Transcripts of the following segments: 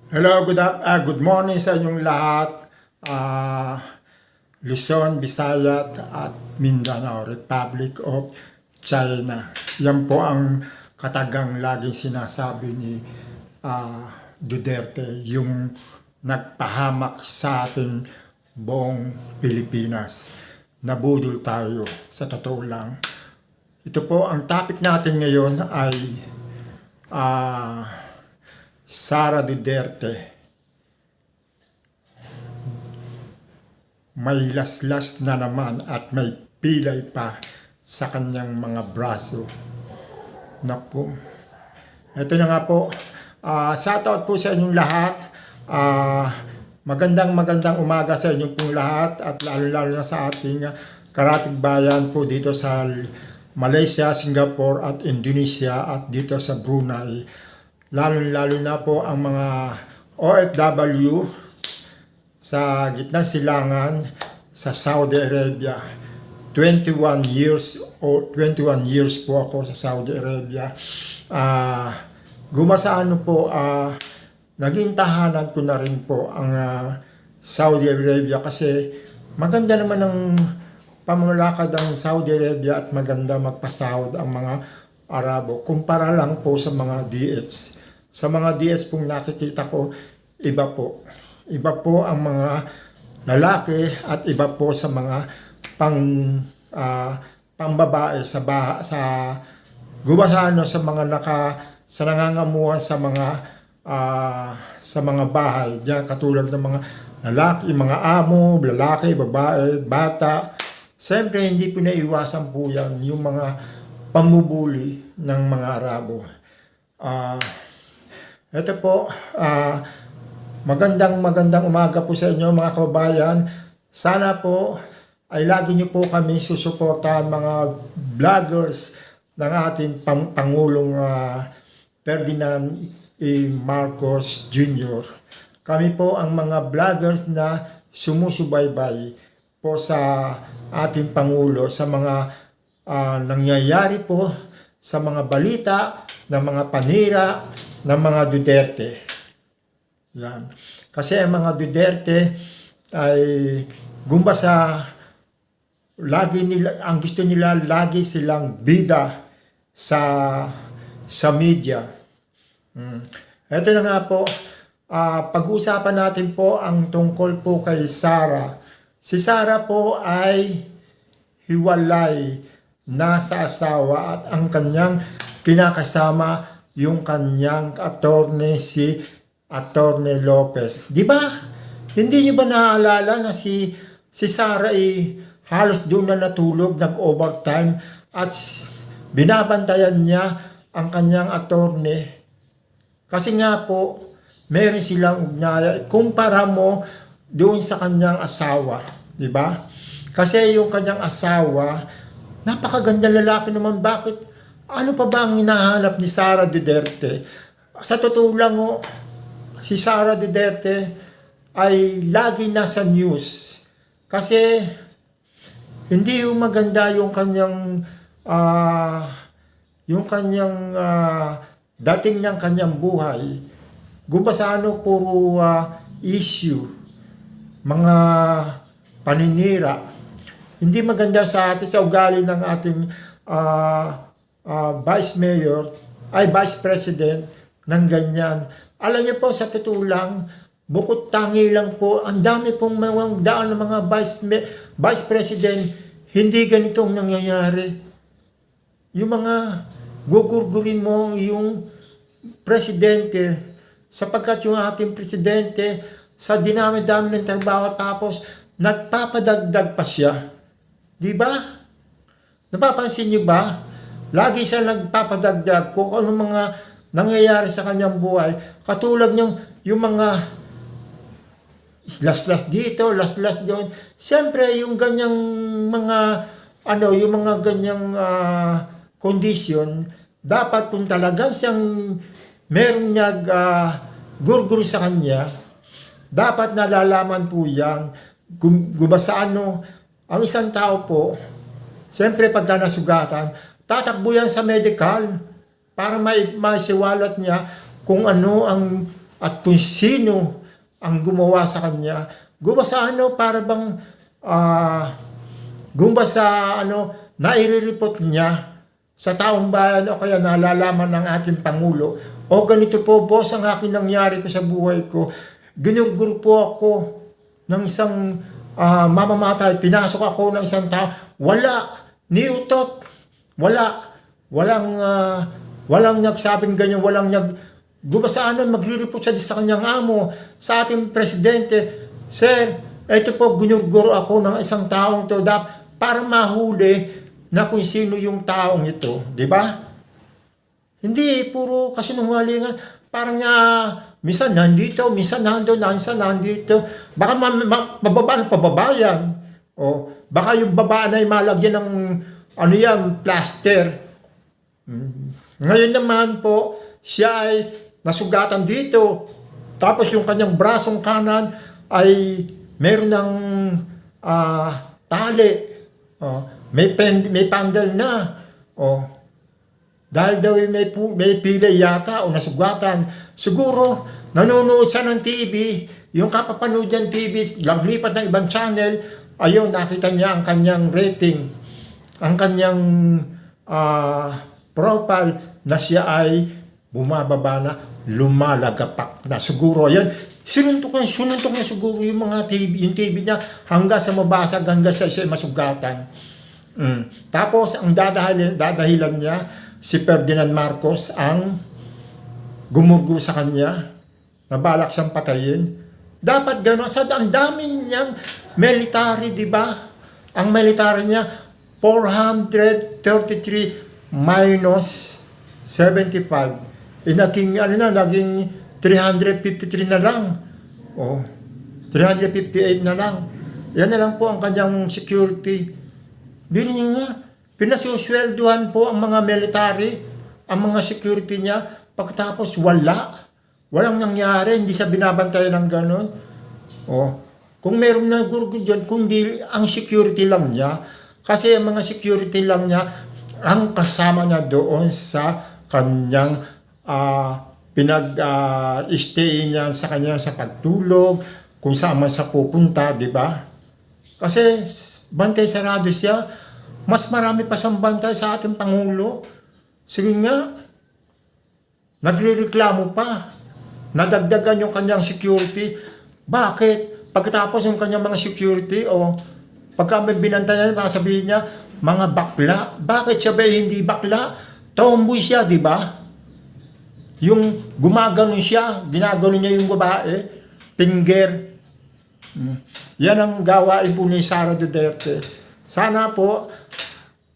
Hello, good morning sa inyong lahat. Ah, Luzon, Visayas at Mindanao, Republic of China. Yan po ang katagang laging sinasabi ni Duterte, yung nagpahamak sa ating buong Pilipinas. Nabudol tayo sa totoo lang. Ito po, ang topic natin ngayon ay Sara Duterte. May laslas na naman at may pilay pa sa kanyang mga braso. Naku. Ito na nga po. Shoutout po sa inyong lahat. Magandang umaga sa inyong pong lahat at lalo na sa ating karatig bayan po dito sa Malaysia, Singapore at Indonesia at dito sa Brunei. Lalo na po ang mga OFW sa gitnang silangan sa Saudi Arabia. 21 years po ako sa Saudi Arabia. Naging tahanan ko na rin po ang Saudi Arabia kasi maganda naman ang pamamalakad ng Saudi Arabia at maganda magpasahod ang mga Arabo. Kumpara lang po sa mga DH. Sa mga DH pong nakikita ko, iba po. Iba po ang mga lalaki at iba po sa mga pangbabae sa gumasano sa mga sa nangangamuhan sa mga bahay. Diyan katulad ng mga lalaki, mga amo, lalaki, babae, bata. Siyempre hindi po naiwasan po yan yung mga pamubuli ng mga Arabo. Ito po, magandang umaga po sa inyo mga kababayan. Sana po ay lagi niyo po kami susuportahan mga vloggers ng ating Pangulong Ferdinand E. Marcos Jr. Kami po ang mga vloggers na sumusubaybay po sa ating Pangulo sa mga nangyayari po sa mga balita ng mga panira ng mga Duterte. Yan. Kasi ang mga Duterte ay ang gusto nila lagi silang bida sa media. Ito na nga po, pag-uusapan natin po ang tungkol po kay Sara. Si Sara po ay hiwalay na sa asawa at ang kanyang pinakasama yung kanyang attorney, si Attorney Lopez. Di ba? Hindi niyo ba naaalala na si Sara ay halos doon na natulog, nag-overtime at binabantayan niya ang kanyang attorney. Kasi nga po, meron silang ugnaya. Kumpara mo doon sa kanyang asawa. Di ba? Kasi yung kanyang asawa, napakaganda lalaki naman. Bakit? Ano pa ba ang hinahanap ni Sara Duterte? Sa totoo lang, si Sara Duterte ay lagi nasa news. Kasi hindi yung maganda yung kanyang dating ng kanyang buhay. Gumbasano puro issue, mga paninira. Hindi maganda sa atin, sa ugali ng ating Vice President ng ganyan. Alam niyo po, sa totoo lang, bukod tangi lang po, ang dami pong daan ng mga Vice President, hindi ganitong nangyayari. Yung mga gugurgurin mo yung presidente, sapagkat yung ating presidente, sa dinami-dami ng trabaho tapos nagpapadagdag pa siya. Di ba? Napapansin niyo ba? Lagi siya nagpapadagdag kung ano mga nangyayari sa kanyang buhay. Katulad yung mga laslas dito, laslas doon. Siyempre, yung ganyang kondisyon, dapat kung talagang siyang meron gurgur sa kanya, dapat nalalaman po yan. Gumbasaano, ang isang tao po, siyempre pagka nasugatan, tatakbo yan sa medical para maisiwalat niya kung ano ang at kung sino ang gumawa sa kanya. Gumawa sa para bang gumawa sa nairereport niya sa taong bayan o kaya nalalaman ng ating Pangulo. O ganito po, boss, ang akin nangyari ko sa buhay ko. Ginurgur po ako ng isang mamamatay. Pinasok ako ng isang tao. Wala. Niutot. Wala. Walang nagsabing ganyan. Walang gumasaan magre-report siya sa kanyang amo, sa ating presidente. Sir, ito po, ginurgur ako ng isang taong to para mahuli na kung sino yung taong ito. Di ba? Hindi, puro kasinungalingan. Parang minsan nandito, minsan nandito, minsan nandito. Baka pababayan. O, baka yung babaan ay malagyan ng plaster. Ngayon naman po, siya ay nasugatan dito. Tapos yung kanyang brasong kanan ay meron ng tali. May pandal na. Dahil daw may pilay yata o nasugatan. Siguro, nanonood siya ng TV. Yung kapapanood ng TV, laglipat ng ibang channel. Ayun, nakita niya ang kanyang rating. Ang kanyang profile na siya ay bumababa na, lumalagapak na. Siguro, yan. Sinuntok niya siguro yung mga TV, yung TV niya hanggang sa mabasag, hanggang sa siya masugatan. Tapos, ang dadahilan niya, si Ferdinand Marcos ang gumurgur sa kanya, nabalak siyang patayin. Dapat gano'n. Ang dami niyang military, di ba? Ang military niya, 433 minus 75. Naging 353 na lang. 358 na lang. Yan na lang po ang kanyang security. Bilhin niyo nga, pinasuswelduhan po ang mga military, ang mga security niya, pagkatapos walang nangyari, hindi siya binabantayan ng gano'n. Kung meron na gurgur dyan, kundi ang security lang niya, kasi ang mga security lang niya, ang kasama niya doon sa kanyang pinag-stay niya sa kanya sa pagtulog, kung saan man siya pupunta, di ba? Kasi bantay sarado siya, mas marami pa siyang bantay sa ating Pangulo. Sige nga, nagrereklamo pa, nadagdagan yung kanyang security. Bakit? Pagkatapos yung kanyang mga security, pagka may binantayan, sabihin niya, mga bakla. Bakit siya ba hindi bakla? Tomboy siya, di ba? Yung gumaganon siya, ginaganon niya yung babae, finger. Yan ang gawain po ni Sara Duterte. Sana po,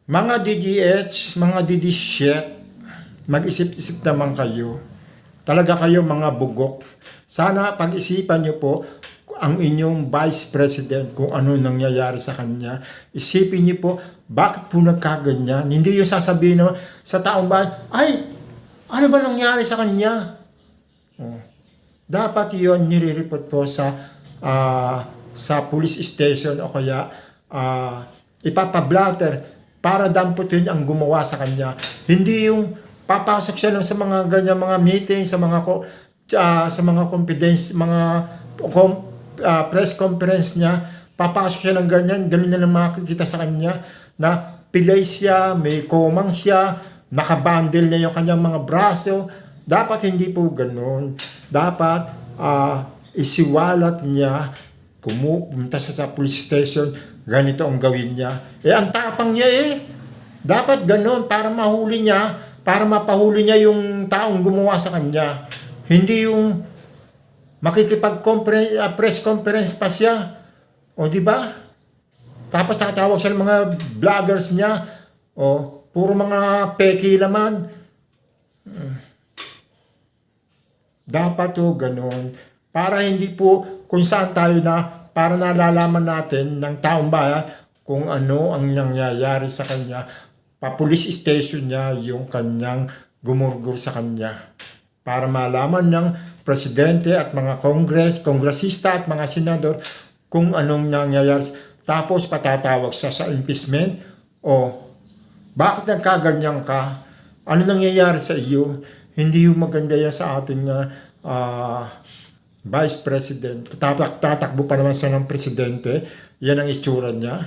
mga DDH, mga DDShit, mag-isip-isip naman kayo. Talaga kayo mga bugok. Sana pag-isipan niyo po ang inyong Vice President kung ano nangyayari sa kanya. Isipin niyo po, bakit po nagkaganyan? Hindi yung sasabihin naman sa taong bayan, ay, ano ba nangyari sa kanya? Dapat yun nire-report po sa police station o kaya ipapablatter para damputin ang gumawa sa kanya. Hindi yung papasok siya lang sa mga ganyan mga meeting, sa mga confidence, press conference niya, papasok siya ng ganyan na lang makikita sa kanya na pilay siya, may komang siya, nakabundle na yung kanyang mga braso. Dapat hindi po ganun. Dapat isiwalat niya, pumunta sa police station, ganito ang gawin niya. Ang tapang niya dapat ganun para mahuli niya, para mapahuli niya yung taong gumawa sa kanya. Hindi yung press conference pa siya. Di ba? Tapos tatawag siya ng mga vloggers niya. Puro mga peki laman. Dapat ganun. Para hindi po kung saan tayo para nalalaman natin ng taong bayan kung ano ang nangyayari sa kanya. Pa-police station niya yung kanyang gumurgur sa kanya. Para malaman ng presidente at mga kongresista at mga senador kung anong nangyayari. Tapos patatawag siya sa impeachment. Bakit nagkaganyan ka? Ano nangyayari sa iyo? Hindi yung maganda yan sa ating Vice President. Tatakbo pa naman siya ng presidente. Yan ang itsura niya.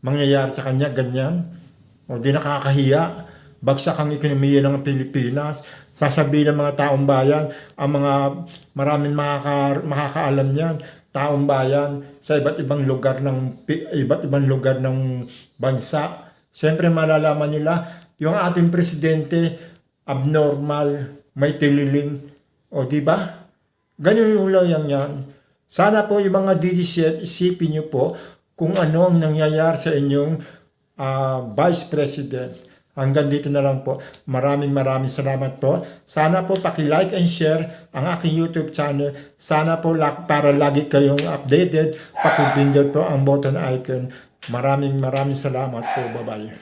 Mangyayari sa kanya, ganyan. O di nakakahiya. Bagsak ang ekonomiya ng Pilipinas. Sasabihin ng mga taong bayan, ang mga maraming makakaalam niyan, taong bayan sa iba't ibang lugar ng bansa. Siyempre malalaman nila yung ating presidente abnormal, may tililing, o di ba? Ganun lang yan. Sana po yung mga DDC, isipin nyo po kung ano ang nangyayari sa inyong Vice President. Hanggang dito na lang po. Maraming salamat po. Sana po paki-like and share ang aking YouTube channel. Sana po para lagi kayong updated, paki-pindot po ang button icon. Maraming salamat po. Bye-bye.